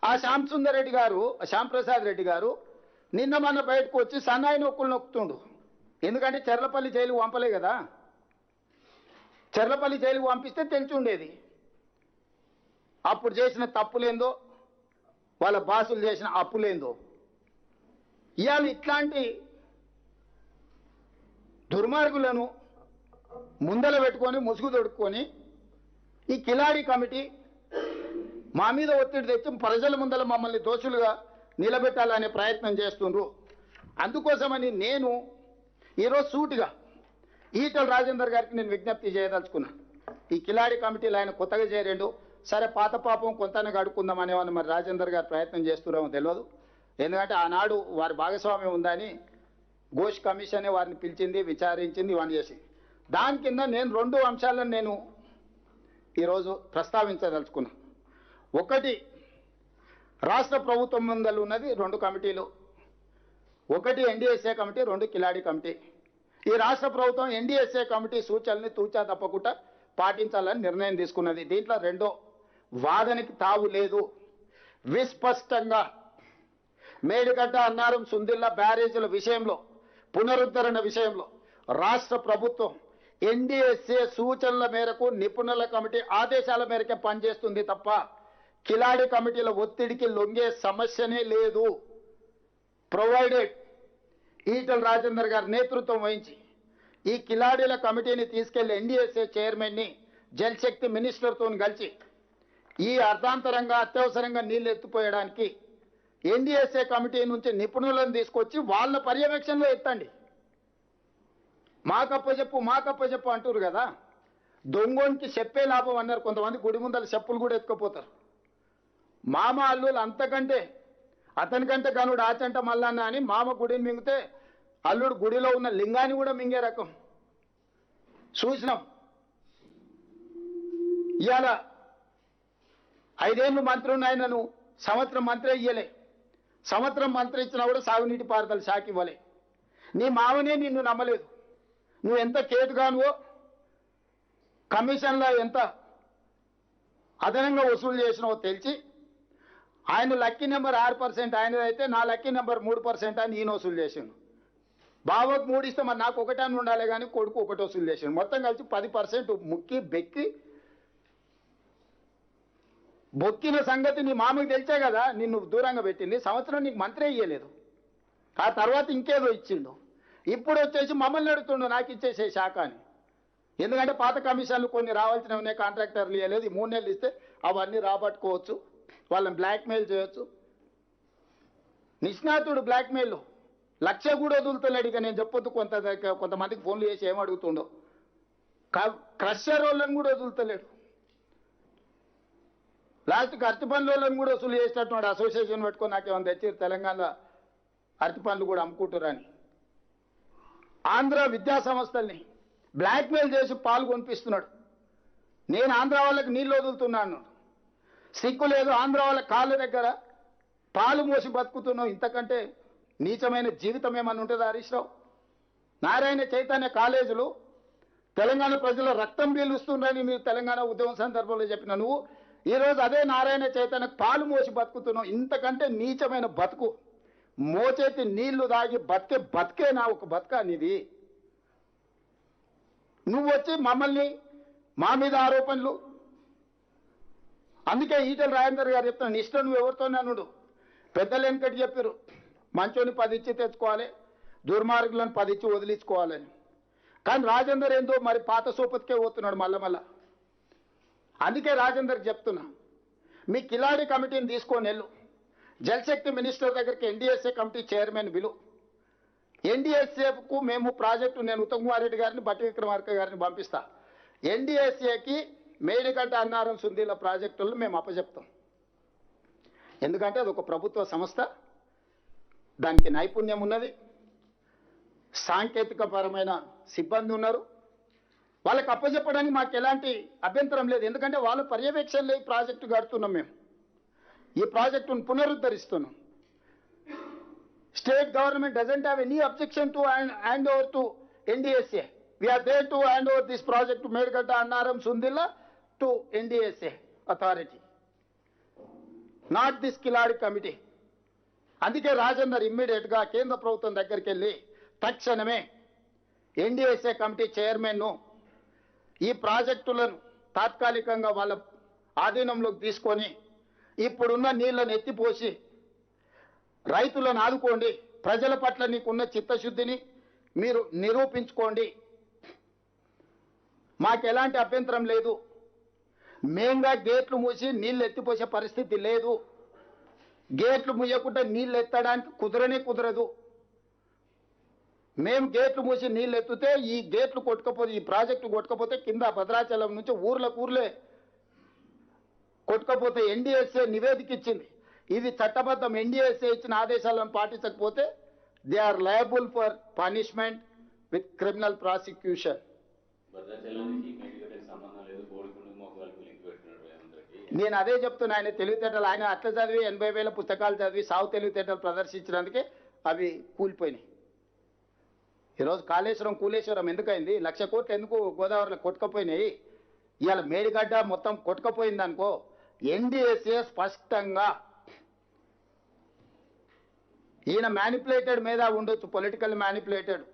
ఆ శ్యామ్ సుందర్ రెడ్డి గారు, శ్యామ్ ప్రసాద్ రెడ్డి గారు నిన్న మొన్న బయటకు వచ్చి సన్నాయి నొక్కులు నొక్కుతుండు. ఎందుకంటే చెర్లపల్లి జైలుకు పంపలే కదా. చెర్లపల్లి జైలుకు పంపిస్తే తెలిసి ఉండేది అప్పుడు చేసిన తప్పులేందో, వాళ్ళ బాసులు చేసిన అప్పులేందో. ఇవాళ ఇట్లాంటి దుర్మార్గులను ముందల పెట్టుకొని ముసుగు తొడుక్కొని ఈ కిలాడి కమిటీ మా మీద ఒత్తిడి తెచ్చి ప్రజల ముందల మమ్మల్ని దోషులుగా నిలబెట్టాలనే ప్రయత్నం చేస్తుండ్రు. అందుకోసమని నేను ఈరోజు సూటిగా ఈటల రాజేందర్ గారికి నేను విజ్ఞప్తి చేయదలుచుకున్నా. ఈ కిలాడి కమిటీలు ఆయన కొత్తగా చేరేండు, సరే పాత పాపం కొంతనే గడుక్కుందాం అనేవాళ్ళు మరి రాజేందర్ గారు ప్రయత్నం చేస్తున్నారో తెలియదు. ఎందుకంటే ఆనాడు వారి భాగస్వామ్యం ఉందని ఘోష్ కమిషనే వారిని పిలిచింది, విచారించింది, ఇవన్నీ చేసి దాని కింద నేను 2 అంశాలను నేను ఈరోజు ప్రస్తావించదలుచుకున్నా. ఒకటి, రాష్ట్ర ప్రభుత్వం ముందలు ఉన్నది 2 కమిటీలు, ఒకటి ఎన్డీఎస్ఏ కమిటీ, 2 కిలాడి కమిటీ. ఈ రాష్ట్ర ప్రభుత్వం ఎన్డీఎస్ఏ కమిటీ సూచనల్ని తూచా తప్పకుండా పాటించాలని నిర్ణయం తీసుకున్నది. దీంట్లో రెండో వాదనకి తావు లేదు. విస్పష్టంగా మేడిగడ్డ, అన్నారం, సుందిల్ల బ్యారేజీల విషయంలో, పునరుద్ధరణ విషయంలో రాష్ట్ర ప్రభుత్వం ఎన్డీఎస్ఏ సూచనల మేరకు నిపుణుల కమిటీ ఆదేశాల మేరకే పనిచేస్తుంది తప్ప కిలాడి కమిటీల ఒత్తిడికి లొంగే సమస్యనే లేదు. ప్రొవైడెడ్ ఈటల రాజేందర్ గారి నేతృత్వం వహించి ఈ కిలాడీల కమిటీని తీసుకెళ్లి ఎన్డీఎస్ఏ చైర్మన్ని జలశక్తి మినిస్టర్తో కలిసి ఈ అర్ధాంతరంగా అత్యవసరంగా నీళ్లు ఎత్తిపోయడానికి ఎన్డీఎస్ఏ కమిటీ నుంచి నిపుణులను తీసుకొచ్చి వాళ్ళ పర్యవేక్షణలో ఎత్తండి. మాకప్పచెప్పు అంటారు కదా. దొంగోనికి చెప్పే లాభం అన్నారు కొంతమంది. గుడి ముందర చెప్పులు కూడా ఎత్తుకుపోతారు. మామ అల్లులు అంతకంటే అతనికంటే గనుడు ఆచంట మల్లన్న అని మామ గుడిని మింగితే అల్లుడు గుడిలో ఉన్న లింగాన్ని కూడా మింగే రకం చూసినాం. ఇవాళ 5 ఏళ్ళు మంత్రి ఉన్నాయనను సంవత్సరం మంత్రి ఇయ్యలే. సంవత్సరం మంత్రి ఇచ్చినా కూడా సాగునీటి పారుదల శాఖ ఇవ్వలే. నీ మామనే నిన్ను నమ్మలేదు. నువ్వు ఎంత కేటుగానువో, కమిషన్లో ఎంత అదనంగా వసూలు చేసినావో తెలిసి ఆయన లక్కీ నెంబర్ 6% ఆయనదైతే నా లక్కీ నెంబర్ 3% అని ఈయన వసూలు చేసిండు. బావకు 3 ఇస్తే మరి నాకు 1 అని ఉండాలి కానీ కొడుకు 1 వసూలు చేసిండు. మొత్తం కలిసి 10% ముక్కి బెక్కి బొక్కిన సంగతి నీ మామకి తెలిసే కదా నిన్ను దూరంగా పెట్టింది. సంవత్సరం నీకు మంత్రి ఇయ్యలేదు. ఆ తర్వాత ఇంకేదో ఇచ్చిండు. ఇప్పుడు వచ్చేసి మమ్మల్ని అడుగుతుండు నాకు ఇచ్చేసే శాఖ అని. ఎందుకంటే పాత కమిషన్లు కొన్ని రావాల్సినవి కాంట్రాక్టర్లు ఇవ్వలేదు. 3 నెలలు ఇస్తే అవన్నీ రాబట్టుకోవచ్చు, వాళ్ళని బ్లాక్మెయిల్ చేయొచ్చు. నిష్ణాతుడు బ్లాక్మెయిల్ 1,00,000 కూడా వదులుతలేడు. ఇక నేను చెప్పొద్దు కొంతమందికి ఫోన్లు చేసి ఏమడుగుతుండో. క్రషర్ వాళ్ళని కూడా వదులుతలేడు. లాస్ట్కి అరటి పండ్ల వాళ్ళని కూడా వసూలు చేసేటట్టున్నాడు. అసోసియేషన్ పెట్టుకొని నాకేమైనా తెచ్చి తెలంగాణ అరటి పండ్లు కూడా అమ్ముకుంటారని. ఆంధ్ర విద్యా సంస్థల్ని బ్లాక్మెయిల్ చేసి పాలు కొనిపిస్తున్నాడు. నేను ఆంధ్ర వాళ్ళకి నీళ్ళు వదులుతున్నాను, సిగ్గు లేదు. ఆంధ్ర వాళ్ళ కాళ్ళ దగ్గర పాలు మోసి బతుకుతున్నావు. ఇంతకంటే నీచమైన జీవితం ఏమన్నా ఉంటుందా హరీష్ రావు? నారాయణ చైతన్య కాలేజీలు తెలంగాణ ప్రజల రక్తం పీలుస్తుందని మీరు తెలంగాణ ఉద్యమం సందర్భంలో చెప్పిన నువ్వు ఈరోజు అదే నారాయణ చైతన్య పాలు మోసి బతుకుతున్నావు. ఇంతకంటే నీచమైన బతుకు, మోచేతి నీళ్లు దాగి బతికే నా ఒక బతుక నీది. నువ్వు వచ్చి మమ్మల్ని మా మీద ఆరోపణలు. అందుకే ఈటల రాజేందర్ గారు చెప్తాను, ఇష్టం నువ్వు ఎవరితోనూ పెద్దలు వెనకటి చెప్పారు, మంచోని 10 ఇచ్చి తెచ్చుకోవాలి, దుర్మార్గులను 10 ఇచ్చి వదిలించుకోవాలని. కానీ రాజేందర్ ఏందో మరి పాత సోపతికే పోతున్నాడు మళ్ళా. అందుకే రాజేందర్ చెప్తున్నా, మీ కిలాడి కమిటీని తీసుకొని వెళ్ళు, జలశక్తి మినిస్టర్ దగ్గరికి ఎన్డీఎస్ఏ కమిటీ చైర్మన్ విలు. ఎన్డీఎస్ఏకు మేము ప్రాజెక్టు, నేను ఉత్తమ్ కుమార్ రెడ్డి గారిని, బట్టి విక్రమార్క గారిని పంపిస్తా. ఎన్డీఎస్ఏకి మేడిగడ్డ, అన్నారం, సుందీల ప్రాజెక్టులను మేము అప్పచెప్తాం. ఎందుకంటే అది ఒక ప్రభుత్వ సంస్థ, దానికి నైపుణ్యం ఉన్నది, సాంకేతికపరమైన సిబ్బంది ఉన్నారు. వాళ్ళకి అప్పచెప్పడానికి మాకు ఎలాంటి అభ్యంతరం లేదు. ఎందుకంటే వాళ్ళ పర్యవేక్షణలో ఈ ప్రాజెక్టు కడుతున్నాం. మేము ఈ ప్రాజెక్టును పునరుద్ధరిస్తున్నాం. State government doesn't have any objection to hand over to NDSA. We are there to hand over this project Medigadda, Annaram, Sundilla to NDSA authority. Not this కిలాడి కమిటీ. అందుకే రాజేందర్ ఇమ్మీడియట్గా కేంద్ర ప్రభుత్వం దగ్గరికి వెళ్ళి తక్షణమే ఎన్డీఎస్ఏ కమిటీ చైర్మన్ను ఈ ప్రాజెక్టులను తాత్కాలికంగా వాళ్ళ ఆధీనంలోకి తీసుకొని ఇప్పుడున్న నీళ్లను ఎత్తిపోసి రైతులను ఆదుకోండి, ప్రజల పట్ల నీకున్న చిత్తశుద్ధిని మీరు నిరూపించుకోండి, మాకు ఎలాంటి అభ్యంతరం లేదు, మేంగా గేట్లు మూసి నీళ్లు ఎత్తిపోసే పరిస్థితి లేదు, గేట్లు మూయకుండా నీళ్లు ఎత్తడానికి కుదరదు, మేము గేట్లు మూసి నీళ్ళు ఎత్తితే ఈ గేట్లు కొట్టుకపోతే ఈ ప్రాజెక్టు కొట్టుకపోతే కింద భద్రాచలం నుంచి ఊర్లే కొట్టుకపోతే ఎన్డీఎస్ఏ నివేదిక ఇచ్చింది, ఇది చట్టబద్ధం, ఎన్డీఎస్ఏ ఇచ్చిన ఆదేశాలను పాటించకపోతే they are liable for punishment with criminal prosecution. నేను అదే చెప్తున్నా, ఆయన తెలివితేటలు ఆయన అట్లా చదివి 80,000 పుస్తకాలు చదివి సాగు తెలివితేటలు ప్రదర్శించడానికే అవి కూలిపోయినాయి. ఈరోజు కాళేశ్వరం కూలేశ్వరం ఎందుకైంది, 1,00,000 కోట్లు ఎందుకు గోదావరిలో కొట్టుకపోయినాయి, ఇవాళ మేడిగడ్డ మొత్తం కొట్టుకపోయింది అనుకో, ఎన్డీఎస్ఏ స్పష్టంగా ఈయన మ్యానిపులేటెడ్ మీద ఉండొచ్చు, పొలిటికల్ మ్యానిపులేటెడ్.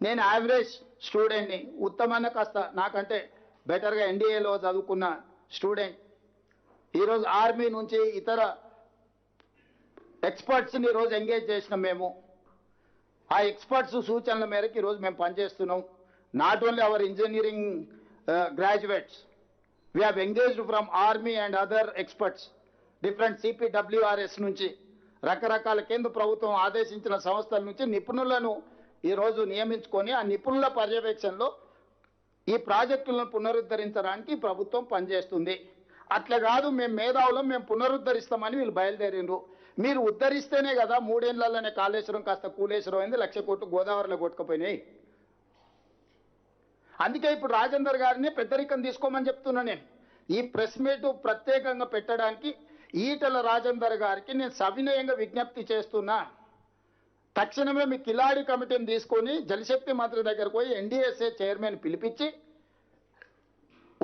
నేను యావరేజ్ స్టూడెంట్ని, ఉత్తమన్న కాస్త నాకంటే బెటర్గా ఎన్డీఏలో చదువుకున్న స్టూడెంట్. ఈరోజు ఆర్మీ నుంచి ఇతర ఎక్స్పర్ట్స్ని ఈరోజు ఎంగేజ్ చేసినాం మేము. ఆ ఎక్స్పర్ట్స్ సూచనల మేరకు ఈరోజు మేము పనిచేస్తున్నాం. Not only our engineering graduates, we have engaged from army and other experts, different CPWRS నుంచి రకరకాల కేంద్ర ప్రభుత్వం ఆదేశించిన సంస్థల నుంచి నిపుణులను ఈరోజు నియమించుకొని ఆ నిపుణుల పర్యవేక్షణలో ఈ ప్రాజెక్టులను పునరుద్ధరించడానికి ప్రభుత్వం పనిచేస్తుంది. అట్లా కాదు మేము మేధావులం మేము పునరుద్ధరిస్తామని వీళ్ళు బయలుదేరిండ్రు. మీరు ఉద్ధరిస్తేనే కదా 3 ఏళ్లలోనే కాళేశ్వరం కాస్త కూలేశ్వరం అయింది, 1,00,000 కోట్లు గోదావరిలో కొట్టుకుపోయినాయి. అందుకే ఇప్పుడు రాజేందర్ గారిని పెద్దరికం తీసుకోమని చెప్తున్నా. నేను ఈ ప్రెస్ మీట్ ప్రత్యేకంగా పెట్టడానికి ఈటల రాజేందర్ గారికి నేను సవినయంగా విజ్ఞప్తి చేస్తున్నా. తక్షణమే మీ కిలాడి కమిటీని తీసుకొని జలశక్తి మంత్రి దగ్గరకు పోయి ఎన్డీఎస్ఏ చైర్మన్ పిలిపించి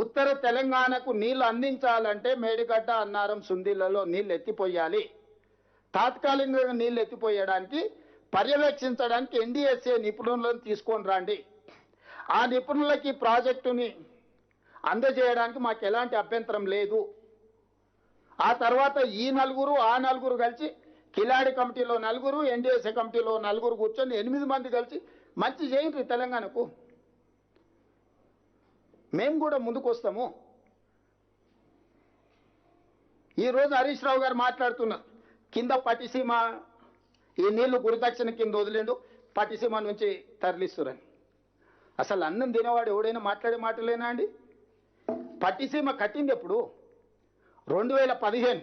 ఉత్తర తెలంగాణకు నీళ్లు అందించాలంటే మేడిగడ్డ, అన్నారం, సుందీలలో నీళ్లు ఎత్తిపోయాలి. తాత్కాలికంగా నీళ్లు ఎత్తిపోయడానికి పర్యవేక్షించడానికి ఎన్డీఎస్ఏ నిపుణులను తీసుకొని రండి. ఆ నిపుణులకి ప్రాజెక్టుని అందజేయడానికి మాకు ఎలాంటి అభ్యంతరం లేదు. ఆ తర్వాత ఈ నలుగురు ఆ నలుగురు కలిసి కిలాడి కమిటీలో 4, ఎన్డీఎస్ఏ కమిటీలో 4 కూర్చొని 8 మంది కలిసి మంచి చేయండి తెలంగాణకు. మేము కూడా ముందుకు వస్తాము. ఈరోజు హరీష్ రావు గారు మాట్లాడుతున్నారు, కింద పట్టిసీమ ఈ నీళ్లు గురుదక్షిణ కింద వదిలేండు, పట్టిసీమ నుంచి తరలిస్తురని. అసలు అన్నం తినేవాడు ఎవడైనా మాట్లాడే మాటలేనా అండి? పట్టిసీమ కట్టింది ఎప్పుడు? 2015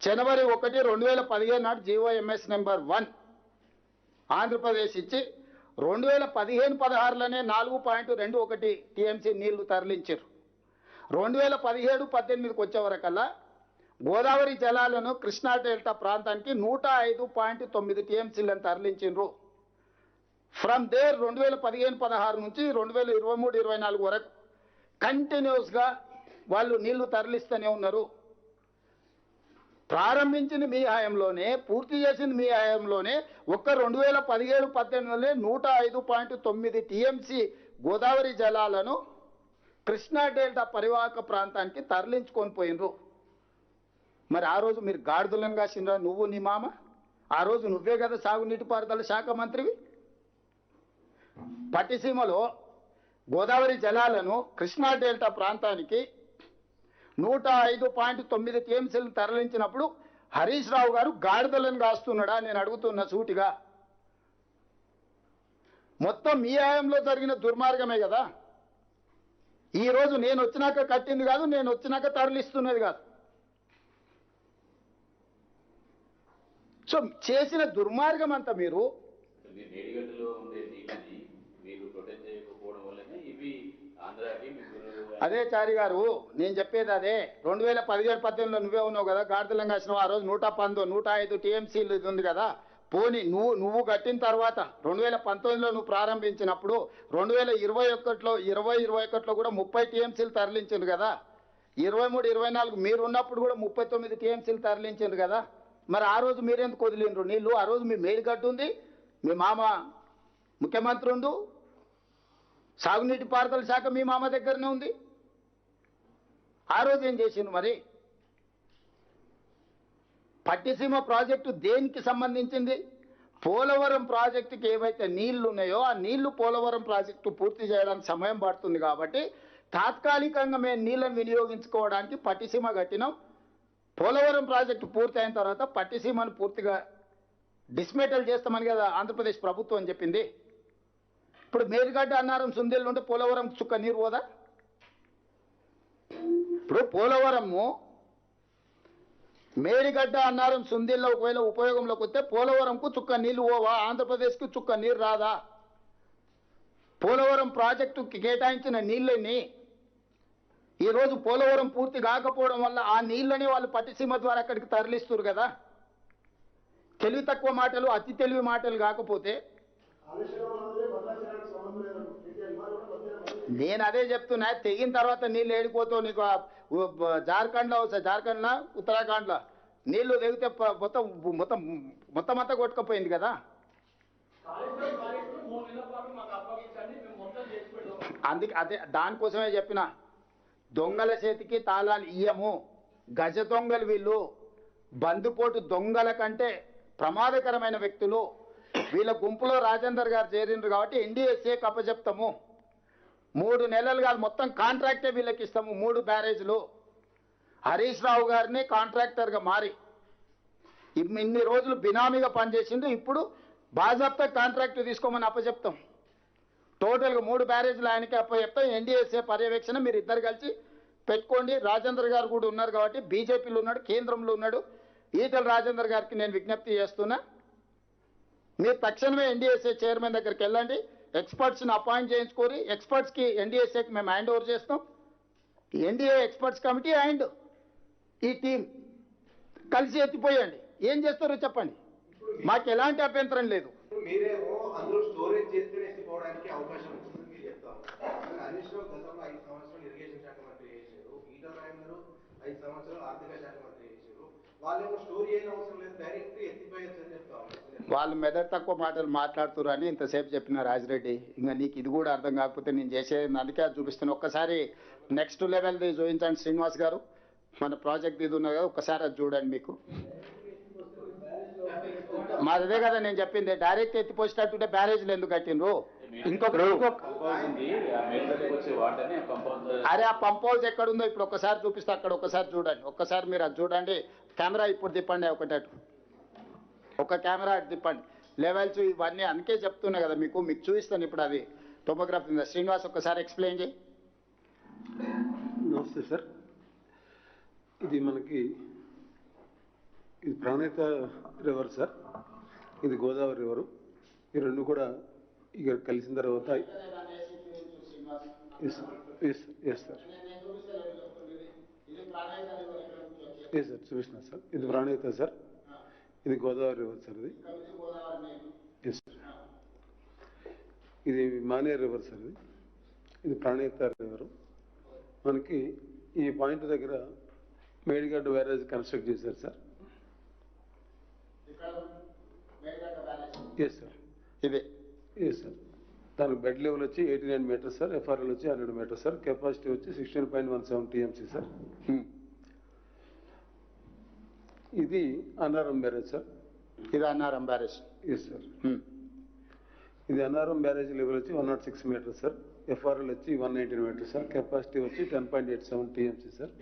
జనవరి 1, 2015 నాడు జీవోఎంఎస్ నెంబర్ 1 ఆంధ్రప్రదేశ్ ఇచ్చి 2015-16లోనే 4.21 టీఎంసీ నీళ్లు తరలించారు. 2017-18కి వచ్చేవరకల్లా గోదావరి జలాలను కృష్ణా డెల్టా ప్రాంతానికి 105.9 టీఎంసీలను తరలించారు. ఫ్రమ్ దేర్ 2015-16 నుంచి 2023-24 వరకు కంటిన్యూస్గా వాళ్ళు నీళ్లు తరలిస్తూనే ఉన్నారు. ప్రారంభించింది మీ హయాంలోనే, పూర్తి చేసింది మీ హయాంలోనే. ఒక్క 2017-18లోనే 105.9 టీఎంసీ గోదావరి జలాలను కృష్ణా డెల్టా పరివాహక ప్రాంతానికి తరలించుకొని పోయినరు. మరి ఆ రోజు మీరు గాడిదలను కాసిండ్రా, నువ్వు నీ మామ? ఆ రోజు నువ్వే కదా సాగునీటిపారుదల శాఖ మంత్రివి. పట్టిసీమలో గోదావరి జలాలను కృష్ణా డెల్టా ప్రాంతానికి 105.9 టీఎంసీలను తరలించినప్పుడు హరీష్ రావు గారు గాడిదలను కాస్తున్నాడా? నేను అడుగుతున్న సూటిగా. మొత్తం మీ హయాంలో జరిగిన దుర్మార్గమే కదా. ఈరోజు నేను వచ్చినాక కట్టింది కాదు, నేను వచ్చినాక తరలిస్తున్నది కాదు. సో చేసిన దుర్మార్గం అంతా మీరు అదే చారి గారు, నేను చెప్పేది అదే. 2017-18లో నువ్వే ఉన్నావు కదా, గాడిదలం కాసినావు. ఆ రోజు 105 టీఎంసీలు ఇది ఉంది కదా. పోనీ నువ్వు కట్టిన తర్వాత 2019లో నువ్వు ప్రారంభించినప్పుడు 2021లో కూడా 30 టీఎంసీలు తరలించింది కదా. 23, 24 మీరు ఉన్నప్పుడు కూడా 39 టీఎంసీలు తరలించారు కదా. మరి ఆ రోజు మీరెందుకు వదిలిండ్రు నీళ్ళు? ఆ రోజు మీ మేడిగడ్డ ఉంది, మీ మామ ముఖ్యమంత్రి ఉండు, సాగునీటి పారుదల శాఖ మీ మామ దగ్గరనే ఉంది. ఆ రోజు ఏం చేసిండు మరి? పట్టిసీమ ప్రాజెక్టు దేనికి సంబంధించింది? పోలవరం ప్రాజెక్టుకి ఏవైతే నీళ్లు ఉన్నాయో ఆ నీళ్లు పోలవరం ప్రాజెక్టు పూర్తి చేయడానికి సమయం పడుతుంది కాబట్టి తాత్కాలికంగా మేము నీళ్ళని వినియోగించుకోవడానికి పట్టిసీమ కట్టినాం. పోలవరం ప్రాజెక్టు పూర్తి అయిన తర్వాత పట్టిసీమను పూర్తిగా డిస్మెటల్ చేస్తామని కదా ఆంధ్రప్రదేశ్ ప్రభుత్వం చెప్పింది. ఇప్పుడు మేడిగడ్డ, అన్నారం, సుందేళ్ళు ఉంటే పోలవరం చుక్క నీరు పోదా? ఇప్పుడు పోలవరము మేడిగడ్డ, అన్నారం, సుందిల్లో ఒకవేళ ఉపయోగంలోకి వస్తే పోలవరంకు చుక్క నీళ్లు పోవా? ఆంధ్రప్రదేశ్కు చుక్క నీరు రాదా? పోలవరం ప్రాజెక్టుకి కేటాయించిన నీళ్ళని ఈరోజు పోలవరం పూర్తి కాకపోవడం వల్ల ఆ నీళ్ళని వాళ్ళు పట్టిసీమ ద్వారా అక్కడికి తరలిస్తారు కదా. తెలివి తక్కువ మాటలు, అతి తెలివి మాటలు కాకపోతే నేను అదే చెప్తున్నా. తెగిన తర్వాత నీళ్ళు ఏడిపోతావు. నీకు జార్ఖండ్లో వస్తాయి, జార్ఖండ్లో ఉత్తరాఖండ్లో నీళ్లు తెగితే మొత్తం మొత్తం మొత్తం అంతా కొట్టుకుపోయింది కదా. అందుకే అదే దానికోసమే చెప్పిన, దొంగల చేతికి తాళాలు ఇయ్యము. గజ దొంగలు వీళ్ళు, బందుపోటు దొంగల కంటే ప్రమాదకరమైన వ్యక్తులు. వీళ్ళ గుంపులో రాజేందర్ గారు చేరిండ్రు కాబట్టి ఎన్డీఎస్ఏ అప్పచెప్తాము. 3 నెలలు కాదు, మొత్తం కాంట్రాక్టే వీళ్ళకి ఇస్తాము. 3 బ్యారేజ్లు హరీష్ రావు గారిని కాంట్రాక్టర్గా మారి ఇన్ని రోజులు బినామీగా పనిచేసిండు. ఇప్పుడు బాజాప్తా కాంట్రాక్ట్ తీసుకోమని అప్పచెప్తాం. టోటల్గా 3 బ్యారేజ్లు ఆయనకి అప్పచెప్తాం. ఎన్డీఎస్ఏ పర్యవేక్షణ మీరు ఇద్దరు కలిసి పెట్టుకోండి. రాజేందర్ గారు కూడా ఉన్నారు కాబట్టి, బీజేపీలో ఉన్నాడు, కేంద్రంలో ఉన్నాడు. ఈటల రాజేందర్ గారికి నేను విజ్ఞప్తి చేస్తున్నా, మీరు తక్షణమే ఎన్డీఎస్ఏ చైర్మన్ దగ్గరికి వెళ్ళండి, ఎక్స్పర్ట్స్ని అపాయింట్ చేయించుకోరి. ఎక్స్పర్ట్స్కి ఎన్డీఎస్ఏకి మేము హ్యాండ్ ఓవర్ చేస్తాం. ఎన్డీఏ ఎక్స్పర్ట్స్ కమిటీ అండ్ ఈ టీం కలిసి ఎత్తిపోయండి. ఏం చేస్తారో చెప్పండి, మాకు ఎలాంటి అభ్యంతరం లేదు. మీరేమో అందులో స్టోరేజ్ చేస్తేనే ఎత్తిపోవడానికి అవకాశం ఉంటుందని మీరు చెప్తారు. హరీష్ రావు గతంలో 5 సంవత్సరాలు ఇరిగేషన్ శాఖ మంత్రి చేశారు, ఈటల రాజేందర్ 5 సంవత్సరాలు ఆర్థిక శాఖ మంత్రి చేశారు. వాళ్ళేమో స్టోర్ చేయని అవసరం లేదు, డైరెక్ట్ ఎత్తిపోయచ్చు అని చెప్తారు. వాళ్ళు మెదడు తక్కువ మాటలు మాట్లాడుతున్నారు అని ఇంతసేపు చెప్పిన రాజిరెడ్డి. ఇంకా నీకు ఇది కూడా అర్థం కాకపోతే నేను చేసేది అందుకే చూపిస్తాను. ఒక్కసారి నెక్స్ట్ లెవెల్ది చూపించండి శ్రీనివాస్ గారు. మన ప్రాజెక్ట్ ఇది ఉన్నది కదా, ఒక్కసారి అది చూడండి. మీకు మాదే కదా నేను చెప్పింది, డైరెక్ట్ ఎత్తిపోసేటట్టుంటే బ్యారేజ్లు ఎందుకు కట్టిండ్రు? అరే ఆ పంప్ హౌస్ ఎక్కడుందో ఇప్పుడు ఒక్కసారి చూపిస్తే అక్కడ ఒక్కసారి చూడండి. ఒక్కసారి మీరు అది చూడండి. కెమెరా ఇప్పుడు తిప్పండి, ఒకటట్టు ఒక కెమెరా అటు తిప్పండి. లెవెల్స్ ఇవన్నీ అందుకే చెప్తున్నా కదా మీకు చూపిస్తాను. ఇప్పుడు అది టోపోగ్రఫీ ఉంది. శ్రీనివాస్ ఒక్కసారి ఎక్స్ప్లెయిన్ చేయి. నమస్తే సార్. ఇది మనకి ఇది ప్రాణహిత రివర్ సార్, ఇది గోదావరి రివరు. ఈ రెండు కూడా ఇక కలిసిన తర్వాత ఎస్ సార్ చూపిస్తున్నా సార్. ఇది ప్రాణహిత సార్, ఇది గోదావరి రివర్ సార్. ఇది ఎస్ సార్. ఇది మానేర్ రివర్ సార్. ఇది ప్రాణహిత రివరు. మనకి ఈ పాయింట్ దగ్గర మేడిగడ్డ బ్యారేజ్ కన్స్ట్రక్ట్ చేశారు సార్. Yes sir. ఇదే ఎస్ సార్. దానికి బెడ్ లెవెల్ వచ్చి 89 మీటర్స్ సార్, ఎఫ్ఆర్ఎల్ వచ్చి 100 మీటర్స్ సార్, కెపాసిటీ వచ్చి 16.17 టీఎంసీ సార్. ఇది అన్నారం బ్యారేజ్ సార్. ఇది అన్నారం బ్యారేజ్. Yes sir. ఇది అన్నారం బ్యారేజ్ లెవెల్ వచ్చి 106 మీటర్స్ సార్, ఎఫ్ఆర్ఎల్ వచ్చి 119 మీటర్స్ సార్, కెపాసిటీ వచ్చి 10.87 టీఎంసీ సార్.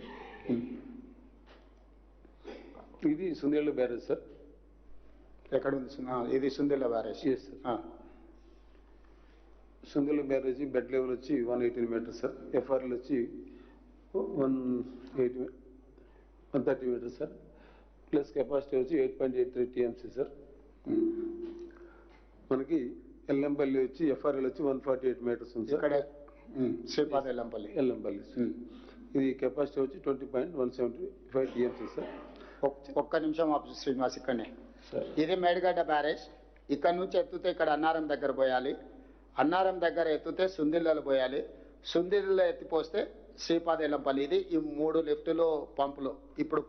ఇది సుందేళ్ళ బ్యారేజ్ సార్. ఎక్కడ ఉంది? ఇది Sundilla barrage. Yes sir. Sundilla barrage bed level వచ్చి 118 మీటర్స్ సార్, ఎఫ్ఆర్ఎల్ వచ్చి 130 మీటర్స్ సార్, ప్లస్ కెపాసిటీ వచ్చి 8.83 టీఎంసీ సార్. మనకి ఎల్లంపల్లి వచ్చి ఎఫ్ఆర్ఎల్ వచ్చి 148 మీటర్స్ ఉంది సార్. శ్రీపాద ఎల్లంపల్లి. ఇది కెపాసిటీ వచ్చి 20.175 టీఎంసీ సార్. ఒక్క నిమిషం శ్రీనివాస్ ఇక్కడనే. ఇది మేడిగడ్డ బ్యారేజ్. ఇక్కడ నుంచి ఎత్తుతే ఇక్కడ అన్నారం దగ్గర పోయాలి, అన్నారం దగ్గర ఎత్తుతే సుందిళ్ళలో పోయాలి, సుందిళ్ళలో ఎత్తిపోస్తే శ్రీపాదెల్లంపల్లి ఇది ఈ 3 లిఫ్టులు పంపులు ఇప్పుడు